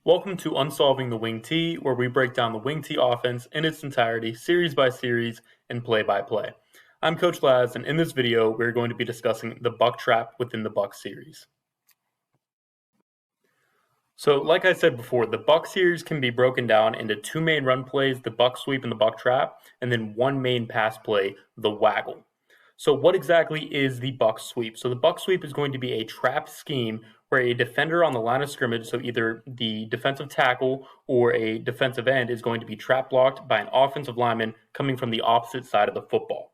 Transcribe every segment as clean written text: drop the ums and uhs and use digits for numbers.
Welcome to Unsolving the Wing T, where we break down the Wing T offense in its entirety, series by series, and play by play. I'm Coach Laz, and in this video, we're going to be discussing the buck trap within the buck series. So, like I said before, the buck series can be broken down into two main run plays, the buck sweep and the buck trap, and then one main pass play, the waggle. So what exactly is the buck sweep? So the buck sweep is going to be a trap scheme where a defender on the line of scrimmage, so either the defensive tackle or a defensive end, is going to be trap blocked by an offensive lineman coming from the opposite side of the football.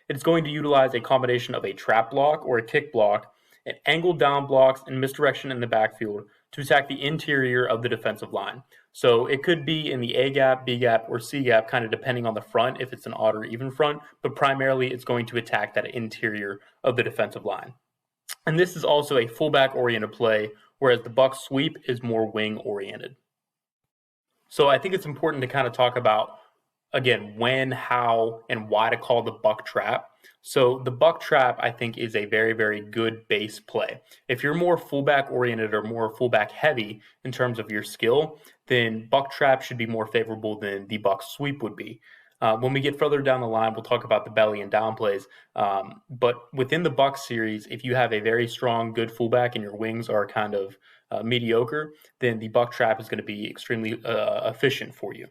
It's going to utilize a combination of a trap block or a kick block, and angled down blocks and misdirection in the backfield to attack the interior of the defensive line. So it could be in the A gap, B gap, or C gap, kind of depending on the front, if it's an odd or even front, but primarily it's going to attack that interior of the defensive line. And this is also a fullback oriented play, whereas the buck sweep is more wing oriented. So I think it's important to kind of talk about, again, when, how, and why to call the buck trap. So the buck trap, I think, is a very, very good base play. If you're more fullback oriented or more fullback heavy in terms of your skill, then buck trap should be more favorable than the buck sweep would be. When we get further down the line, we'll talk about the belly and down plays. But within the buck series, if you have a very strong, good fullback and your wings are kind of mediocre, then the buck trap is going to be extremely efficient for you.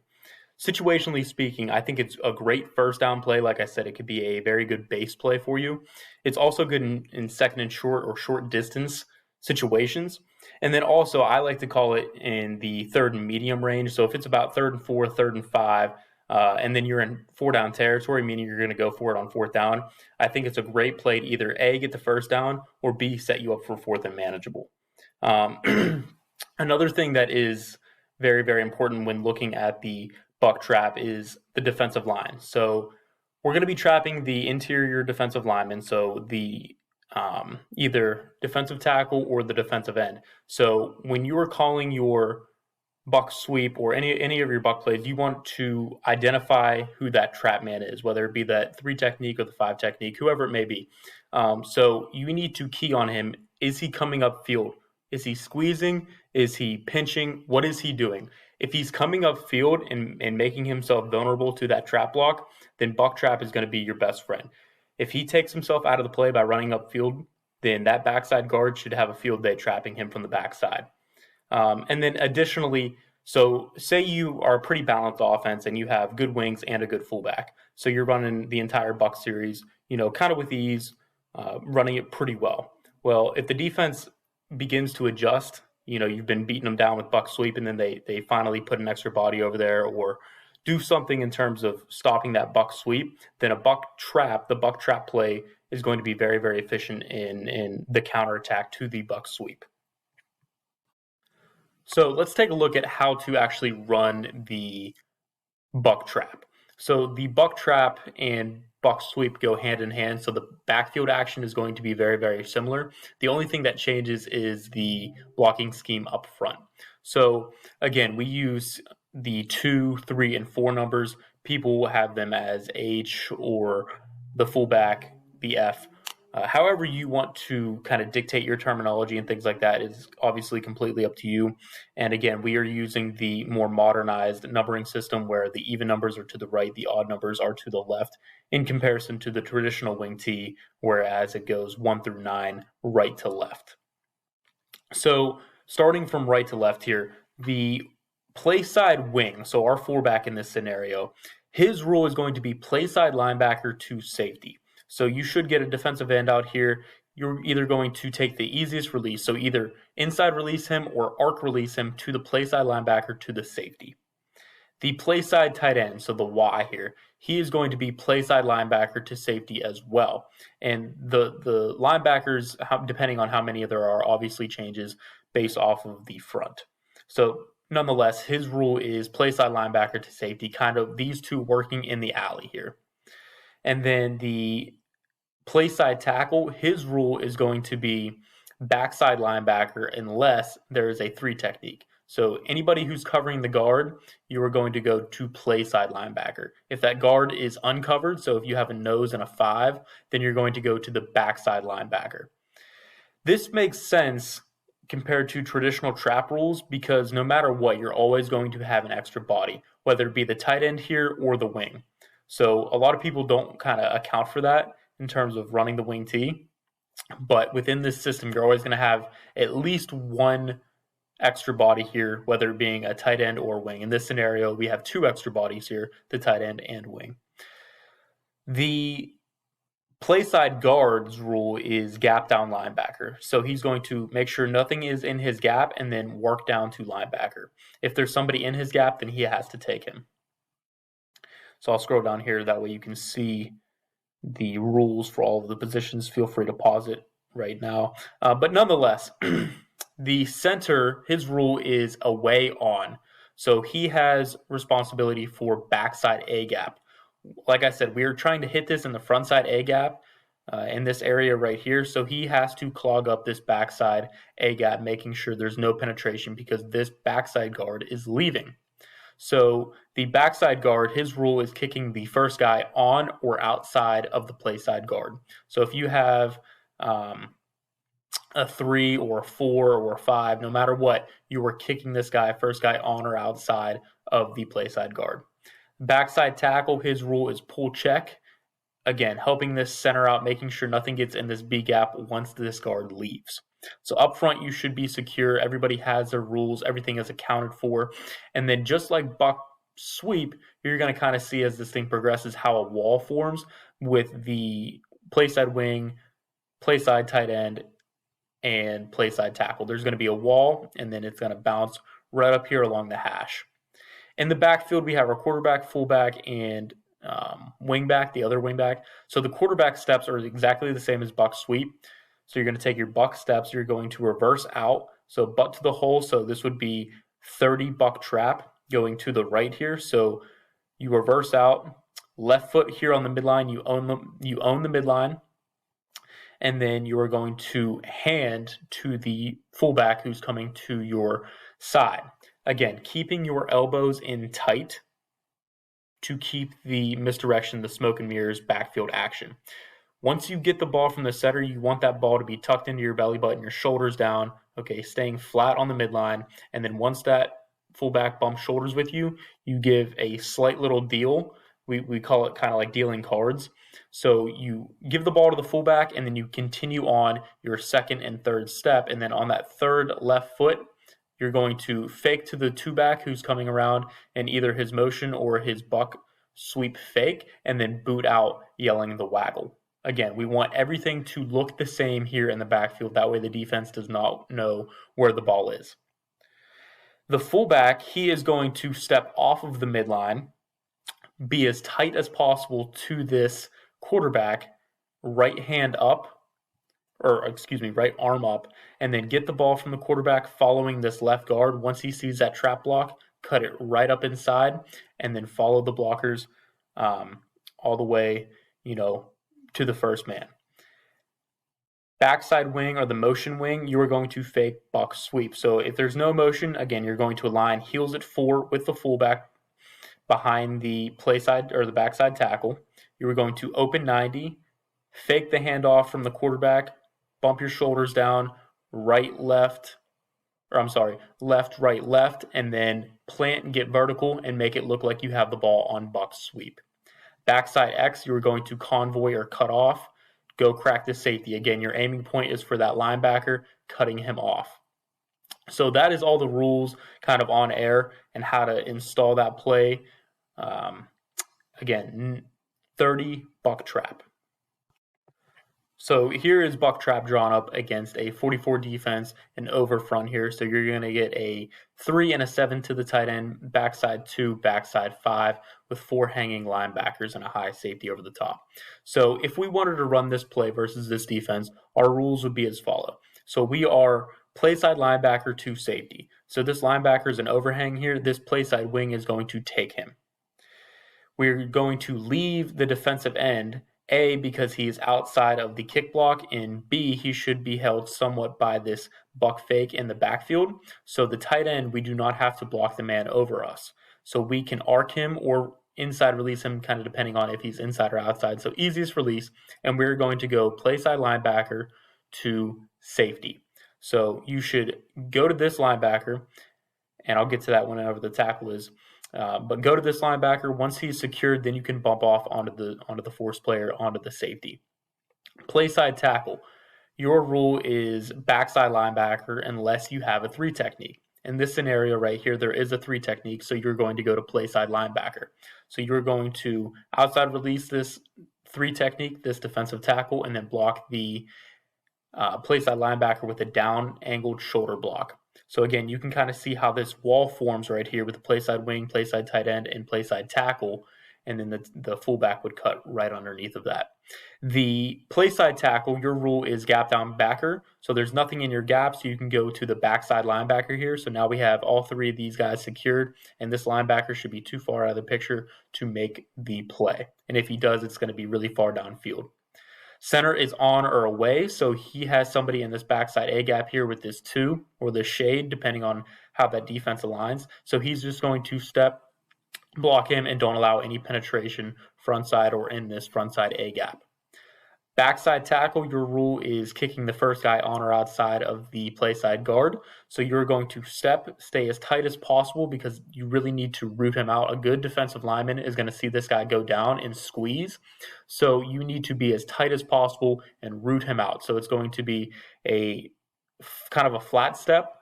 Situationally speaking, I think it's a great first down play. Like I said, it could be a very good base play for you. It's also good in second and short or short distance situations. And then also, I like to call it in the third and medium range. So if it's about third and four, third and five, and then you're in four down territory, meaning you're going to go for it on fourth down, I think it's a great play to either A, get the first down, or B, set you up for fourth and manageable. Another thing that is very, very important when looking at the buck trap is the defensive line. So we're going to be trapping the interior defensive lineman, so the either defensive tackle or the defensive end. So when you are calling your buck sweep or any of your buck plays, you want to identify who that trap man is, whether it be that 3 technique or the 5 technique, whoever it may be. So you need to key on him. Is he coming up field? Is he squeezing? Is he pinching? What is he doing? If he's coming up field and making himself vulnerable to that trap block, then buck trap is going to be your best friend. If he takes himself out of the play by running up field, then that backside guard should have a field day trapping him from the backside. And then additionally, so say you are a pretty balanced offense and you have good wings and a good fullback. So you're running the entire buck series, kind of with ease, running it pretty well. Well, if the defense begins to adjust, you've been beating them down with buck sweep and then they finally put an extra body over there or do something in terms of stopping that buck sweep, then the buck trap play is going to be very, very efficient in the counterattack to the buck sweep. So let's take a look at how to actually run the buck trap. So the buck trap and buck sweep go hand in hand. So the backfield action is going to be very, very similar. The only thing that changes is the blocking scheme up front. So again, we use the 2, 3, and 4 numbers. People have them as H or the fullback, the F. However you want to kind of dictate your terminology and things like that is obviously completely up to you. And again, we are using the more modernized numbering system where the even numbers are to the right, the odd numbers are to the left in comparison to the traditional wing T, whereas it goes 1 through 9, right to left. So starting from right to left here, the play side wing, so our fullback in this scenario, his role is going to be play side linebacker to safety. So you should get a defensive end out here. You're either going to take the easiest release, so either inside release him or arc release him to the play side linebacker to the safety. The play side tight end, so the Y here, he is going to be play side linebacker to safety as well. And the linebackers, depending on how many there are, obviously changes based off of the front. So nonetheless, his rule is play side linebacker to safety, kind of these two working in the alley here. And then the play side tackle, his rule is going to be backside linebacker unless there is a 3 technique. So anybody who's covering the guard, you are going to go to play side linebacker. If that guard is uncovered, so if you have a nose and a 5, then you're going to go to the backside linebacker. This makes sense compared to traditional trap rules because no matter what, you're always going to have an extra body, whether it be the tight end here or the wing. So a lot of people don't kind of account for that in terms of running the wing T. But within this system, you're always going to have at least one extra body here, whether it being a tight end or wing. In this scenario, we have two extra bodies here, the tight end and wing. The playside guard's rule is gap down linebacker. So he's going to make sure nothing is in his gap and then work down to linebacker. If there's somebody in his gap, then he has to take him. So I'll scroll down here. That way you can see the rules for all of the positions. Feel free to pause it right now. But nonetheless, the center, his rule is away on. So he has responsibility for backside A gap. Like I said, we are trying to hit this in the front side A gap in this area right here. So he has to clog up this backside A gap, making sure there's no penetration because this backside guard is leaving. So the backside guard, his rule is kicking the first guy on or outside of the play side guard. So if you have a 3 or a 4 or a 5, no matter what, you are kicking this guy, first guy on or outside of the play side guard. Backside tackle, his rule is pull check. Again, helping this center out, making sure nothing gets in this B gap once this guard leaves. So up front, you should be secure. Everybody has their rules. Everything is accounted for. And then just like buck sweep, you're going to kind of see as this thing progresses how a wall forms with the play side wing, play side tight end, and play side tackle. There's going to be a wall, and then it's going to bounce right up here along the hash. In the backfield, we have our quarterback, fullback, and wingback, the other wingback. So the quarterback steps are exactly the same as buck sweep. So you're going to take your buck steps, you're going to reverse out. So butt to the hole. So this would be 30 buck trap going to the right here. So you reverse out, left foot here on the midline. You own the midline. And then you are going to hand to the fullback who's coming to your side. Again, keeping your elbows in tight to keep the misdirection, the smoke and mirrors backfield action. Once you get the ball from the setter, you want that ball to be tucked into your belly button, your shoulders down, okay, staying flat on the midline. And then once that fullback bumps shoulders with you, you give a slight little deal. We call it kind of like dealing cards. So you give the ball to the fullback, and then you continue on your second and third step. And then on that third left foot, you're going to fake to the two-back who's coming around in either his motion or his buck sweep fake, and then boot out yelling the waggle. Again, we want everything to look the same here in the backfield. That way the defense does not know where the ball is. The fullback, he is going to step off of the midline, be as tight as possible to this quarterback, right arm up, and then get the ball from the quarterback following this left guard. Once he sees that trap block, cut it right up inside, and then follow the blockers all the way, to the first man. Backside wing or the motion wing, you are going to fake buck sweep. So if there's no motion, again, you're going to align heels at 4 with the fullback behind the play side or the backside tackle. You are going to open 90, fake the handoff from the quarterback, bump your shoulders down, left, right, left, and then plant and get vertical and make it look like you have the ball on buck sweep. Backside X, you are going to convoy or cut off, go crack the safety. Again, your aiming point is for that linebacker, cutting him off. So that is all the rules kind of on air and how to install that play. Again, 30 buck trap. So here is buck trap drawn up against a 44 defense and over front here. So you're going to get a 3 and a 7 to the tight end, backside 2, backside 5 with 4 hanging linebackers and a high safety over the top. So if we wanted to run this play versus this defense, our rules would be as follow. So we are play side linebacker to safety. So this linebacker is an overhang here. This play side wing is going to take him. We're going to leave the defensive end, A, because he is outside of the kick block, and B, he should be held somewhat by this buck fake in the backfield. So the tight end, we do not have to block the man over us. So we can arc him or inside release him, kind of depending on if he's inside or outside. So easiest release, and we're going to go play side linebacker to safety. So you should go to this linebacker, and I'll get to that whenever the tackle is. But go to this linebacker. Once he's secured, then you can bump off onto the force player, onto the safety. Play side tackle. Your rule is backside linebacker unless you have a 3 technique. In this scenario right here, there is a 3 technique, so you're going to go to play side linebacker. So you're going to outside release this 3 technique, this defensive tackle, and then block the play side linebacker with a down angled shoulder block. So again, you can kind of see how this wall forms right here with the play side wing, play side tight end, and play side tackle, and then the fullback would cut right underneath of that. The play side tackle, your rule is gap down backer. So there's nothing in your gap, so you can go to the backside linebacker here. So now we have all 3 of these guys secured, and this linebacker should be too far out of the picture to make the play. And if he does, it's going to be really far downfield. Center is on or away, so he has somebody in this backside A gap here with this 2 or this shade, depending on how that defense aligns. So he's just going to step, block him, and don't allow any penetration front side or in this front side A gap. Backside tackle, your rule is kicking the first guy on or outside of the play side guard. So you're going to stay as tight as possible because you really need to root him out. A good defensive lineman is going to see this guy go down and squeeze. So you need to be as tight as possible and root him out. So it's going to be a kind of a flat step.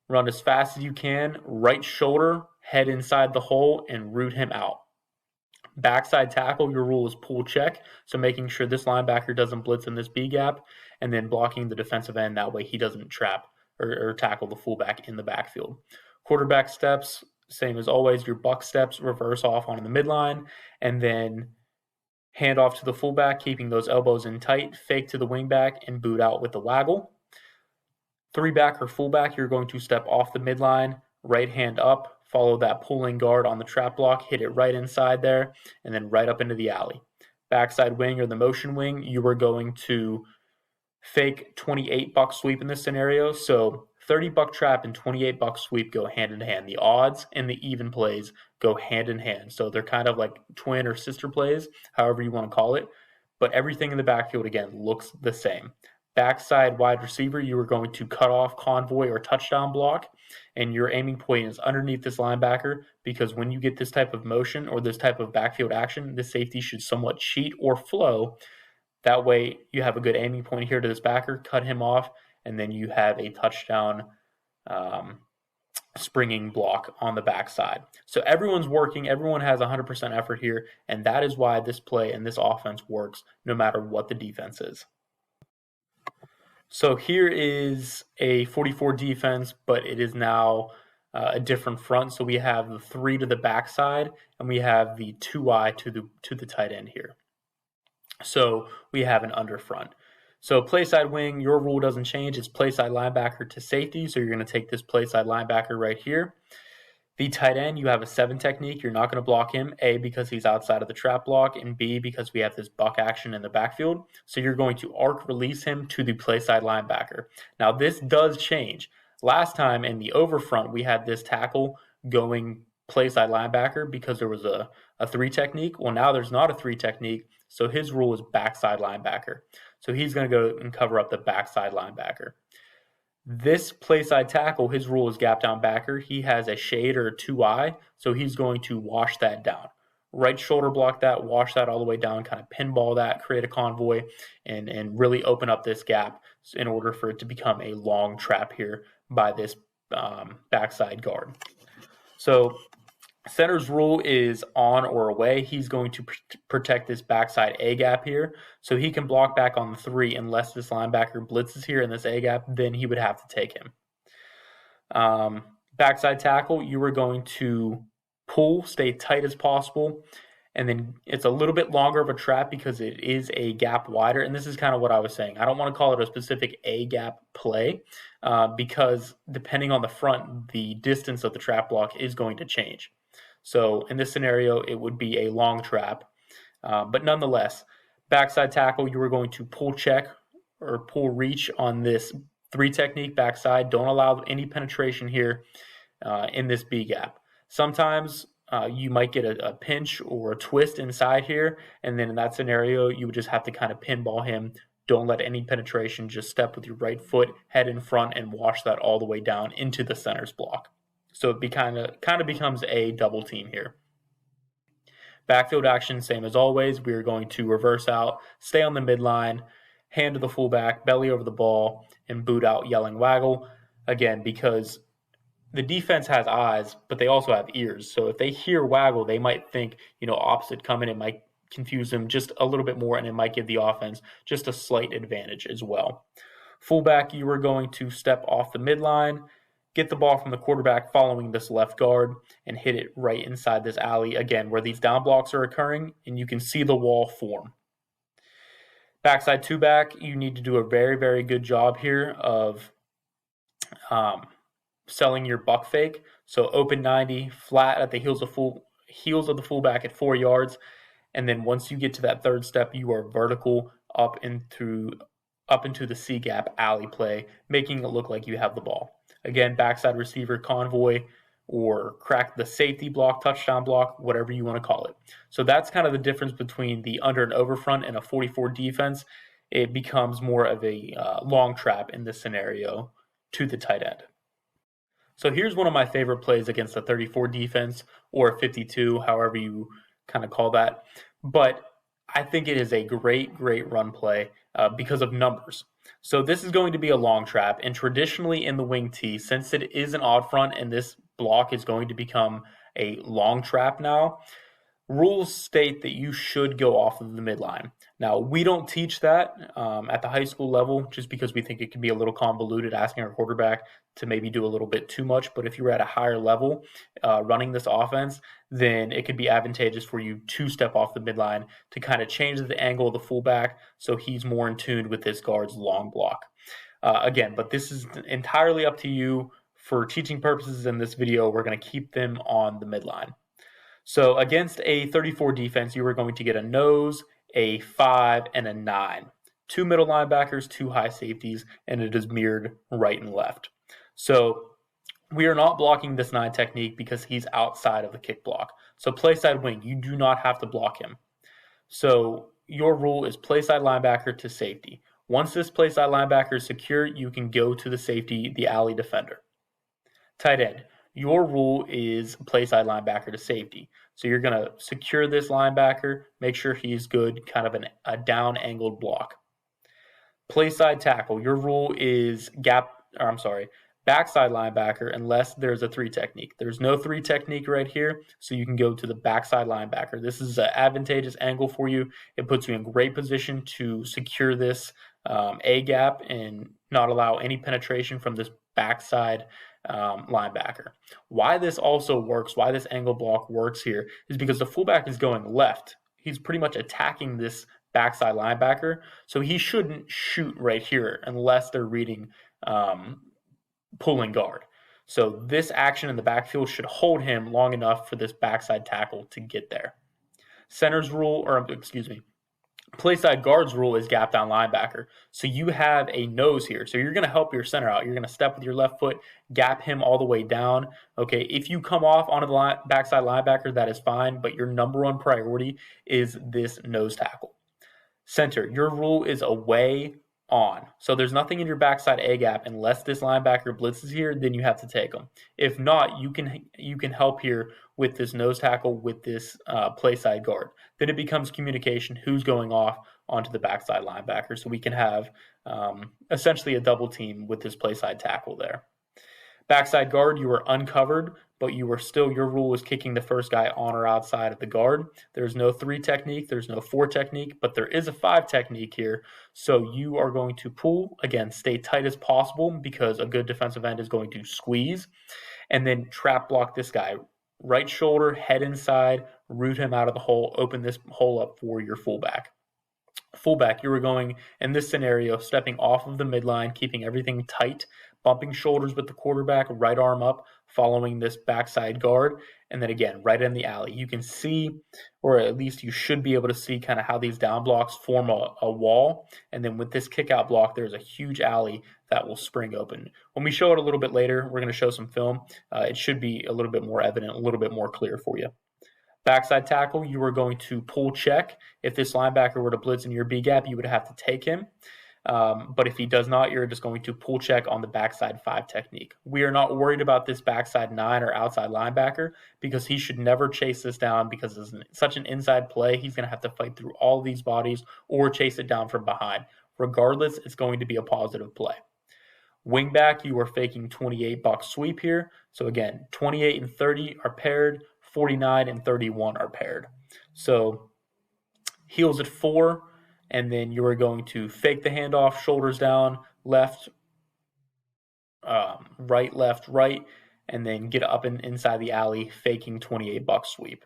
Run as fast as you can, right shoulder, head inside the hole, and root him out. Backside tackle, your rule is pull check, so making sure this linebacker doesn't blitz in this B gap, and then blocking the defensive end. That way he doesn't trap or tackle the fullback in the backfield. Quarterback steps, same as always, your buck steps, reverse off on the midline, and then hand off to the fullback, keeping those elbows in tight, fake to the wingback, and boot out with the waggle. 3-back or fullback, you're going to step off the midline, right hand up, follow that pulling guard on the trap block, hit it right inside there, and then right up into the alley. Backside wing or the motion wing, you are going to fake 28 buck sweep in this scenario. So 30 buck trap and 28 buck sweep go hand in hand. The odds and the even plays go hand in hand. So they're kind of like twin or sister plays, however you want to call it. But everything in the backfield, again, looks the same. Backside wide receiver, you are going to cut off convoy or touchdown block, and your aiming point is underneath this linebacker because when you get this type of motion or this type of backfield action, the safety should somewhat cheat or flow. That way you have a good aiming point here to this backer, cut him off, and then you have a touchdown springing block on the backside. So everyone's working, everyone has 100% effort here, and that is why this play and this offense works no matter what the defense is. So here is a 44 defense, but it is now a different front. So we have the 3 to the backside, and we have the 2-eye to the tight end here. So we have an under front. So play side wing, your rule doesn't change. It's play side linebacker to safety. So you're going to take this play side linebacker right here. The tight end, you have a 7 technique. You're not going to block him, A, because he's outside of the trap block, and B, because we have this buck action in the backfield. So you're going to arc release him to the play side linebacker. Now, this does change. Last time in the over front, we had this tackle going play side linebacker because there was a 3 technique. Well, now there's not a 3 technique, so his rule is backside linebacker. So he's going to go and cover up the backside linebacker. This play side tackle, his rule is gap down backer. He has a shade or a 2-eye, so he's going to wash that down. Right shoulder block that, wash that all the way down, kind of pinball that, create a convoy, and really open up this gap in order for it to become a long trap here by this backside guard. So center's rule is on or away. He's going to protect this backside A gap here. So he can block back on the 3 unless this linebacker blitzes here in this A gap, then he would have to take him. Backside tackle, you are going to pull, stay tight as possible. And then it's a little bit longer of a trap because it is a gap wider. And this is kind of what I was saying. I don't want to call it a specific A gap play because depending on the front, the distance of the trap block is going to change. So in this scenario, it would be a long trap. But nonetheless, backside tackle, you are going to pull check or pull reach on this 3 technique backside. Don't allow any penetration here in this B gap. Sometimes you might get a pinch or a twist inside here. And then in that scenario, you would just have to kind of pinball him Don't let any penetration. Just step with your right foot, head in front, and wash that all the way down into the center's block. So it kind of becomes a double team here. Backfield action, same as always. We are going to reverse out, stay on the midline, hand to the fullback, belly over the ball, and boot out yelling waggle. Again, because the defense has eyes, but they also have ears. So if they hear waggle, they might think, opposite coming. It might confuse them just a little bit more, and it might give the offense just a slight advantage as well. Fullback, you are going to step off the midline, get the ball from the quarterback following this left guard, and hit it right inside this alley, again, where these down blocks are occurring, and you can see the wall form. Backside two back, you need to do a very, very good job here of selling your buck fake. So open 90, flat at the heels of the fullback at 4 yards. And then once you get to that third step, you are vertical up into the C gap alley play, making it look like you have the ball. Again, backside receiver convoy or crack the safety block, touchdown block, whatever you want to call it. So that's kind of the difference between the under and over front and a 44 defense. It becomes more of a long trap in this scenario to the tight end. So here's one of my favorite plays against the 34 defense or 52, however you kind of call that. But I think it is a great, great run play because of numbers. So this is going to be a long trap, and traditionally in the wing tee, since it is an odd front and this block is going to become a long trap now, rules state that you should go off of the midline. Now, we don't teach that at the high school level just because we think it can be a little convoluted asking our quarterback to maybe do a little bit too much. But if you're at a higher level running this offense, then it could be advantageous for you to step off the midline to kind of change the angle of the fullback so he's more in tune with this guard's long block. Again, but this is entirely up to you. For teaching purposes in this video, we're going to keep them on the midline. So against a 34 defense, you are going to get a nose, a 5, and a 9. 2 middle linebackers, 2 high safeties, and it is mirrored right and left. So we are not blocking this 9 technique because he's outside of the kick block. So play side wing, you do not have to block him. So your rule is play side linebacker to safety. Once this play side linebacker is secure, you can go to the safety, the alley defender. Tight end, your rule is play side linebacker to safety. So you're going to secure this linebacker, make sure he's good, kind of a down angled block. Play side tackle, your rule is backside linebacker unless there's a 3 technique. There's no 3 technique right here, so you can go to the backside linebacker. This is an advantageous angle for you. It puts you in great position to secure this A gap and not allow any penetration from this backside linebacker. Why this also works, why this angle block works here, is because the fullback is going left. He's pretty much attacking this backside linebacker, so he shouldn't shoot right here unless they're reading pulling guard. So this action in the backfield should hold him long enough for this backside tackle to get there. Play side guard's rule is gap down linebacker. So you have a nose here. So you're going to help your center out. You're going to step with your left foot, gap him all the way down. Okay, if you come off onto the backside linebacker, that is fine, but your number one priority is this nose tackle. Center, your rule is away on. So there's nothing in your backside A gap unless this linebacker blitzes here, then you have to take them. If not, you can help here with this nose tackle with this play side guard. Then it becomes communication who's going off onto the backside linebacker, so we can have essentially a double team with this play side tackle there. Backside guard, you are uncovered, but your rule is kicking the first guy on or outside of the guard. There's no 3 technique, there's no 4 technique, but there is a 5 technique here. So you are going to pull, again, stay tight as possible because a good defensive end is going to squeeze, and then trap block this guy. Right shoulder, head inside, root him out of the hole, open this hole up for your fullback. Fullback, you were going, in this scenario, stepping off of the midline, keeping everything tight, bumping shoulders with the quarterback, right arm up, following this backside guard, and then again, right in the alley. You can see, or at least you should be able to see kind of how these down blocks form a wall, and then with this kick out block, there's a huge alley that will spring open. When we show it a little bit later, we're going to show some film. It should be a little bit more evident, a little bit more clear for you. Backside tackle, you are going to pull check. If this linebacker were to blitz in your B gap, you would have to take him. But if he does not, you're just going to pull check on the backside 5 technique. We are not worried about this backside 9 or outside linebacker because he should never chase this down because it's such an inside play. He's going to have to fight through all these bodies or chase it down from behind. Regardless, it's going to be a positive play. Wingback, you are faking 28 box sweep here. So again, 28 and 30 are paired, 49 and 31 are paired. So heels at 4, and then you are going to fake the handoff, shoulders down, left, right, left, right, and then get up and inside the alley, faking 28 buck sweep.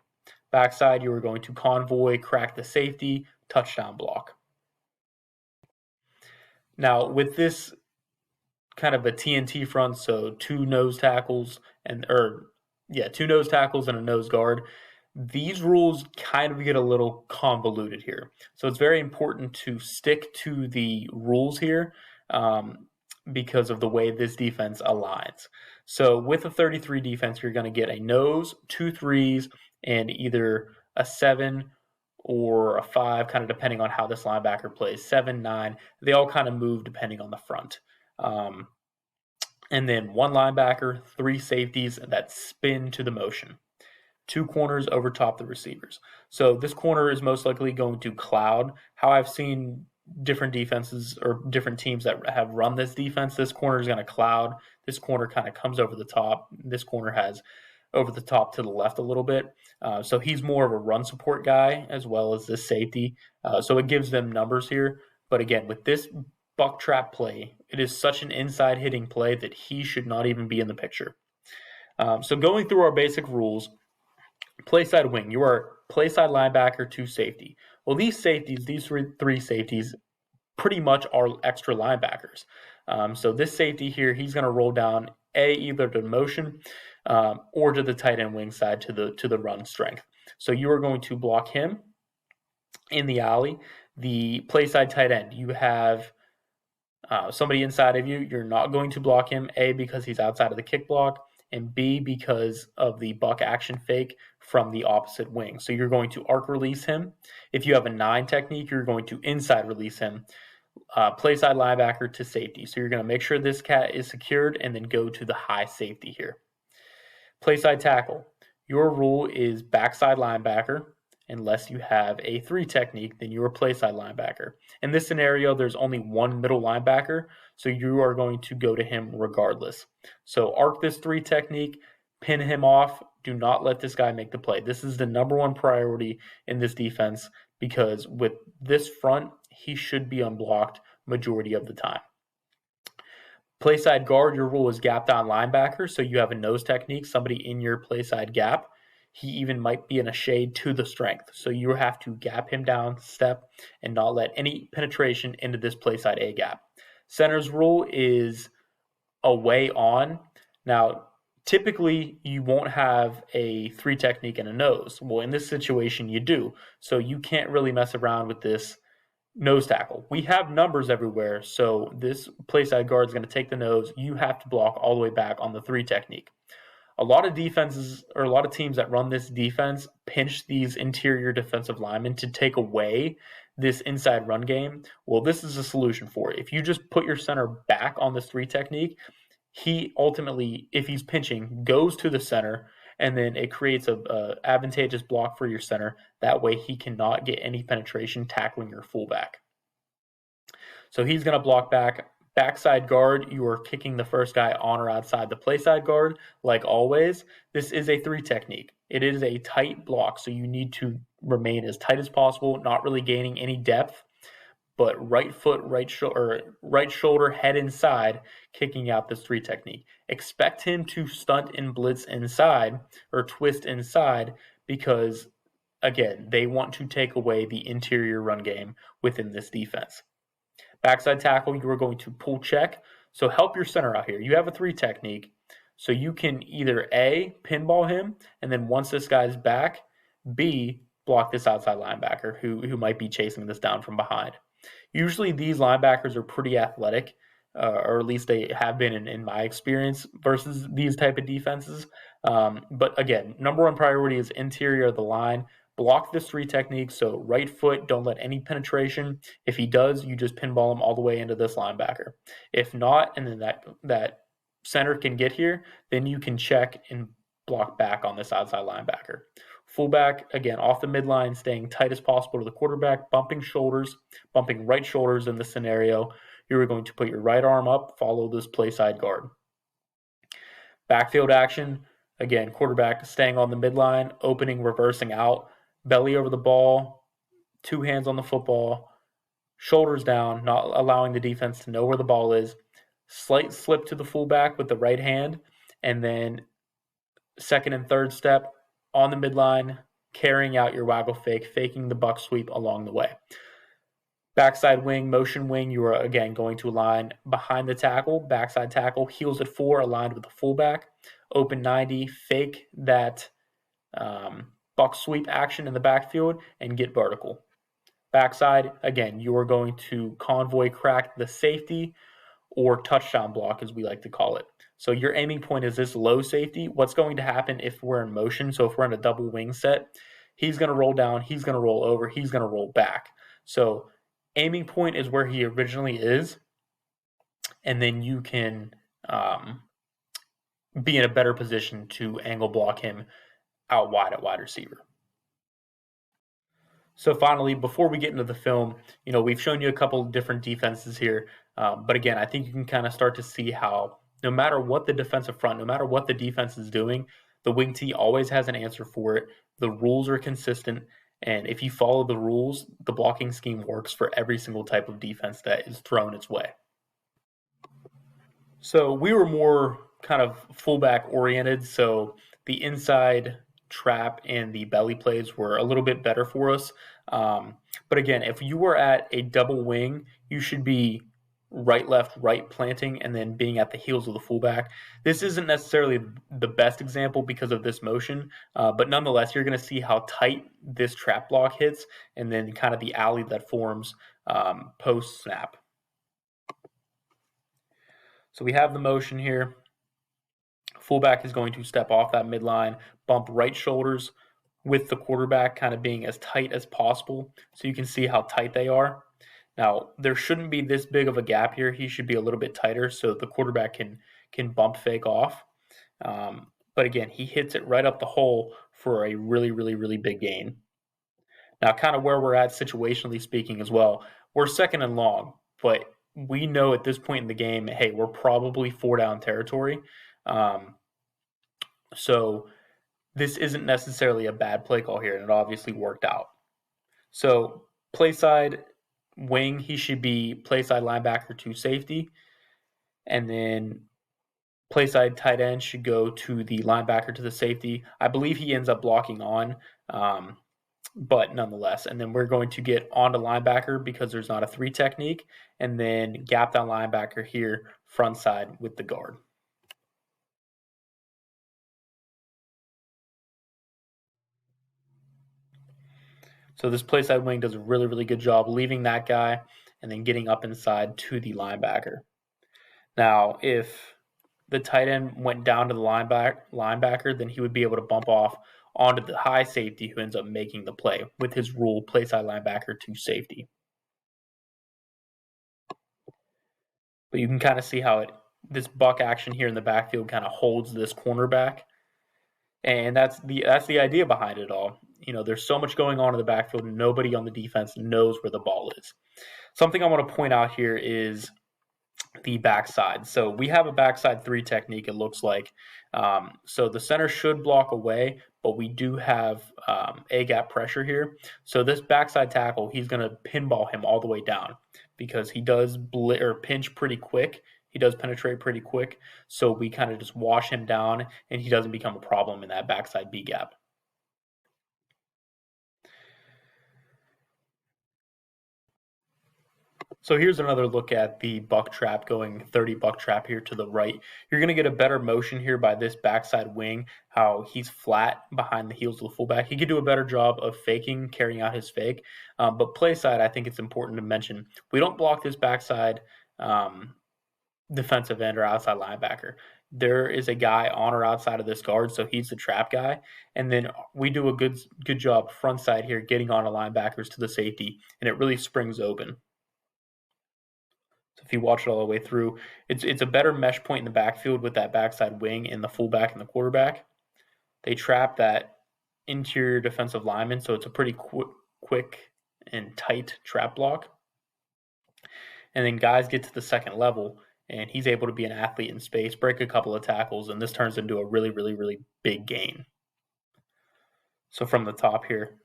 Backside, you are going to convoy, crack the safety, touchdown block. Now, with this kind of a TNT front, so 2 nose tackles and 2 nose tackles and a nose guard. These rules kind of get a little convoluted here. So it's very important to stick to the rules here because of the way this defense aligns. So with a 33 defense, you're going to get a nose, 2 threes, and either a 7 or a 5, kind of depending on how this linebacker plays. 7, 9, they all kind of move depending on the front. And then 1 linebacker, 3 safeties that spin to the motion. 2 corners over top the receivers. So this corner is most likely going to cloud. How I've seen different defenses or different teams that have run this defense, this corner is going to cloud. This corner kind of comes over the top. This corner has over the top to the left a little bit. So he's more of a run support guy as well as this safety. So it gives them numbers here. But again, with this buck trap play, it is such an inside hitting play that he should not even be in the picture. So going through our basic rules, play side wing, you are play side linebacker to safety. Well, these safeties, these 3 safeties, pretty much are extra linebackers. So this safety here, he's going to roll down either to motion or to the tight end wing side to the run strength. So you are going to block him in the alley. The play side tight end, you have somebody inside of you. You're not going to block him, A, because he's outside of the kick block, and B, because of the buck action fake from the opposite wing. So you're going to arc release him. If you have a 9 technique, you're going to inside release him, play side linebacker to safety. So you're going to make sure this cat is secured and then go to the high safety here. Play side tackle. Your rule is backside linebacker. Unless you have a 3 technique, then you're a play side linebacker. In this scenario, there's only 1 middle linebacker, so you are going to go to him regardless. So arc this 3 technique, pin him off. Do not let this guy make the play. This is the number 1 priority in this defense because with this front, he should be unblocked majority of the time. Play side guard, your rule is gap down linebacker, so you have a nose technique, somebody in your play side gap. He even might be in a shade to the strength. So you have to gap him down, step, and not let any penetration into this play side A gap. Center's rule is away on. Now, typically you won't have a 3 technique and a nose. Well, in this situation you do. So you can't really mess around with this nose tackle. We have numbers everywhere. So this play side guard is going to take the nose. You have to block all the way back on the 3 technique. A lot of defenses or a lot of teams that run this defense pinch these interior defensive linemen to take away this inside run game. Well, this is a solution for it. If you just put your center back on this 3 technique, he ultimately, if he's pinching, goes to the center, and then it creates a advantageous block for your center. That way he cannot get any penetration tackling your fullback. So he's going to block back. Backside guard, you are kicking the first guy on or outside the play side guard, like always. This is a 3 technique. It is a tight block, so you need to remain as tight as possible, not really gaining any depth, but right foot, right shoulder, head inside, kicking out this 3 technique. Expect him to stunt and blitz inside or twist inside because, again, they want to take away the interior run game within this defense. Backside tackle, you are going to pull check. So help your center out here. You have a 3 technique. So you can either A, pinball him, and then once this guy's back, B, block this outside linebacker who might be chasing this down from behind. Usually these linebackers are pretty athletic, or at least they have been in my experience versus these type of defenses. But again, number one priority is interior of the line. Block this three technique. So right foot, don't let any penetration. If he does, you just pinball him all the way into this linebacker. If not, and then that center can get here, then you can check and block back on this outside linebacker. Fullback, again, off the midline, staying tight as possible to the quarterback, bumping shoulders, bumping right shoulders in this scenario. You're going to put your right arm up, follow this play side guard. Backfield action, again, quarterback staying on the midline, opening, reversing out, belly over the ball, two hands on the football, shoulders down, not allowing the defense to know where the ball is, slight slip to the fullback with the right hand, and then second and third step on the midline, carrying out your waggle fake, faking the buck sweep along the way. Backside wing, motion wing, you are again going to align behind the tackle, backside tackle, heels at 4, aligned with the fullback, open 90, fake that buck sweep action in the backfield, and get vertical. Backside, again, you are going to convoy crack the safety or touchdown block, as we like to call it. So your aiming point is this low safety. What's going to happen if we're in motion? So if we're in a double wing set, he's going to roll down, he's going to roll over, he's going to roll back. So aiming point is where he originally is, and then you can be in a better position to angle block him out wide at wide receiver. So finally, before we get into the film, we've shown you a couple of different defenses here, but again, I think you can kind of start to see how no matter what the defensive front, no matter what the defense is doing, the wing T always has an answer for it. The rules are consistent, and if you follow the rules, the blocking scheme works for every single type of defense that is thrown its way. So we were more kind of fullback oriented, so the inside trap and the belly plays were a little bit better for us. But again, if you were at a double wing, you should be right, left, right planting, and then being at the heels of the fullback. This isn't necessarily the best example because of this motion, but nonetheless, you're going to see how tight this trap block hits, and then kind of the alley that forms post snap. So we have the motion here. Fullback is going to step off that midline, bump right shoulders with the quarterback kind of being as tight as possible, so you can see how tight they are. Now, there shouldn't be this big of a gap here. He should be a little bit tighter so the quarterback can bump fake off. But again, he hits it right up the hole for a really, really, really big gain. Now, kind of where we're at situationally speaking as well, we're second and long, but we know at this point in the game, hey, we're probably 4-down territory. So this isn't necessarily a bad play call here, and it obviously worked out. So play side wing, he should be play side linebacker to safety, and then play side tight end should go to the linebacker to the safety. I believe he ends up blocking on, but nonetheless. And then we're going to get onto linebacker because there's not a 3 technique, and then gap down linebacker here, front side with the guard. So this play side wing does a really, really good job leaving that guy and then getting up inside to the linebacker. Now, if the tight end went down to the linebacker, then he would be able to bump off onto the high safety who ends up making the play with his rule play side linebacker to safety. But you can kind of see how this buck action here in the backfield kind of holds this cornerback. And that's the idea behind it all. There's so much going on in the backfield, and nobody on the defense knows where the ball is. Something I want to point out here is the backside. So we have a backside 3 technique, it looks like. So the center should block away, but we do have A-gap pressure here. So this backside tackle, he's going to pinball him all the way down because he does pinch pretty quick. He does penetrate pretty quick. So we kind of just wash him down, and he doesn't become a problem in that backside B-gap. So here's another look at the buck trap, going 30 buck trap here to the right. You're going to get a better motion here by this backside wing, how he's flat behind the heels of the fullback. He could do a better job of faking, carrying out his fake. But play side, I think it's important to mention, we don't block this backside defensive end or outside linebacker. there is a guy on or outside of this guard, so he's the trap guy. And then we do a good job front side here, getting on a linebackers to the safety, and it really springs open. So if you watch it all the way through, it's a better mesh point in the backfield with that backside wing and the fullback and the quarterback. They trap that interior defensive lineman, so it's a pretty quick and tight trap block. And then guys get to the second level, and he's able to be an athlete in space, break a couple of tackles, and this turns into a really, really, really big gain. So from the top here,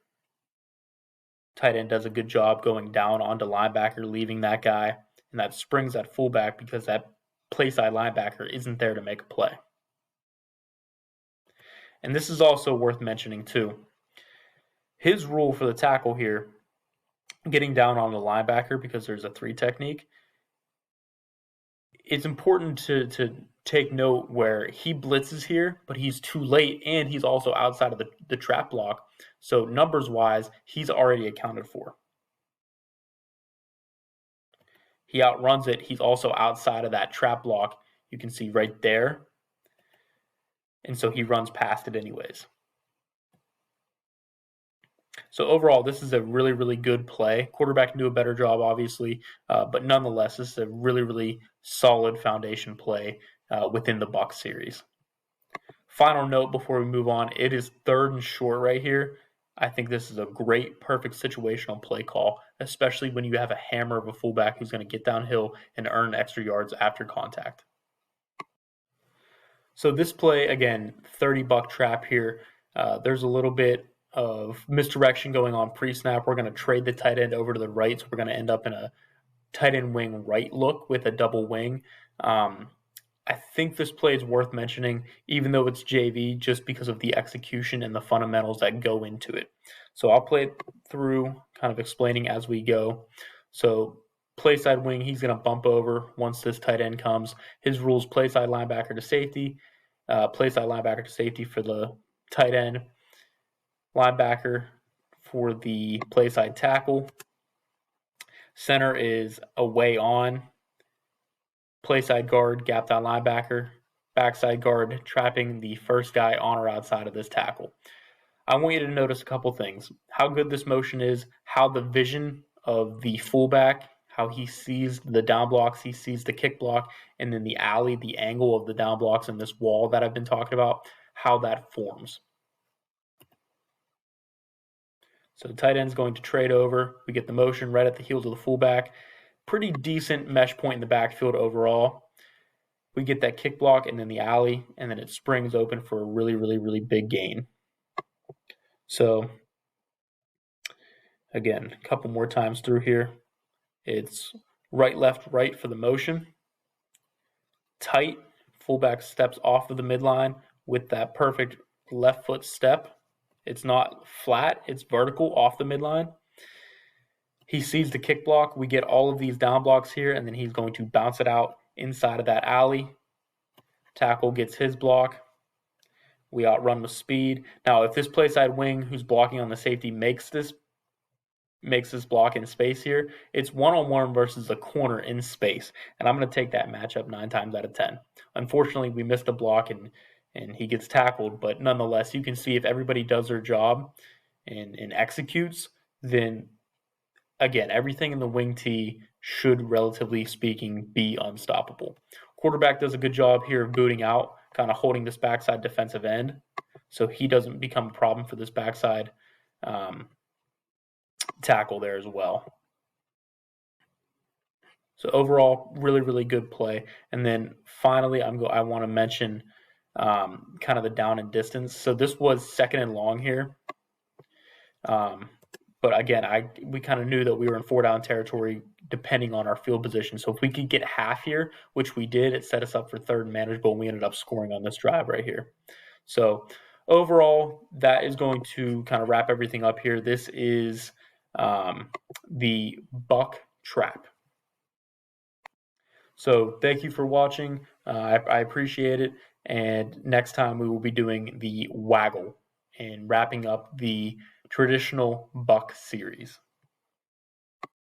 tight end does a good job going down onto linebacker, leaving that guy, and that springs that fullback because that play side linebacker isn't there to make a play. And this is also worth mentioning too. His rule for the tackle here, getting down on the linebacker because there's a 3 technique, it's important to take note where he blitzes here, but he's too late, and he's also outside of the trap block. So numbers-wise, he's already accounted for. He outruns it. He's also outside of that trap block. You can see right there. And so he runs past it anyways. So overall, this is a really, really good play. Quarterback can do a better job, obviously, but nonetheless, this is a really, really solid foundation play within the Bucs series. Final note before we move on, it is 3rd and short right here. I think this is a great, perfect situational play call, especially when you have a hammer of a fullback who's going to get downhill and earn extra yards after contact. So this play, again, 30 buck trap here. There's a little bit of misdirection going on pre-snap. We're going to trade the tight end over to the right, so we're going to end up in a tight end wing right look with a double wing. I think this play is worth mentioning, even though it's JV, just because of the execution and the fundamentals that go into it. So I'll play it through, kind of explaining as we go. So play side wing, he's going to bump over once this tight end comes. His rules: play side linebacker to safety, play side linebacker to safety for the tight end, linebacker for the play side tackle. Center is away on. Play side guard, gap down linebacker, backside guard, trapping the first guy on or outside of this tackle. I want you to notice a couple things: how good this motion is, how the vision of the fullback, how he sees the down blocks, he sees the kick block, and then the alley, the angle of the down blocks and this wall that I've been talking about, how that forms. So the tight end's going to trade over. We get the motion right at the heels of the fullback. Pretty decent mesh point in the backfield overall. We get that kick block and then the alley, and then it springs open for a really, really, really big gain. So again, a couple more times through here. It's right, left, right for the motion. Tight, fullback steps off of the midline with that perfect left foot step. It's not flat, it's vertical off the midline. He sees the kick block. We get all of these down blocks here, and then he's going to bounce it out inside of that alley. Tackle gets his block. We outrun with speed. Now, if this play side wing who's blocking on the safety makes this block in space here, it's one-on-one versus a corner in space. And I'm going to take that matchup 9 times out of 10. Unfortunately, we missed a block and he gets tackled, but nonetheless, you can see if everybody does their job and executes, then again, everything in the wing tee should, relatively speaking, be unstoppable. Quarterback does a good job here of booting out, kind of holding this backside defensive end, so he doesn't become a problem for this backside tackle there as well. So overall, really, really good play. And then finally, I want to mention kind of the down and distance. So this was 2nd and long here. But again, we kind of knew that we were in 4-down territory depending on our field position. So if we could get half here, which we did, it set us up for 3rd and manageable, and we ended up scoring on this drive right here. So overall, that is going to kind of wrap everything up here. This is the buck trap. So thank you for watching. I appreciate it. And next time we will be doing the waggle and wrapping up the traditional buck series.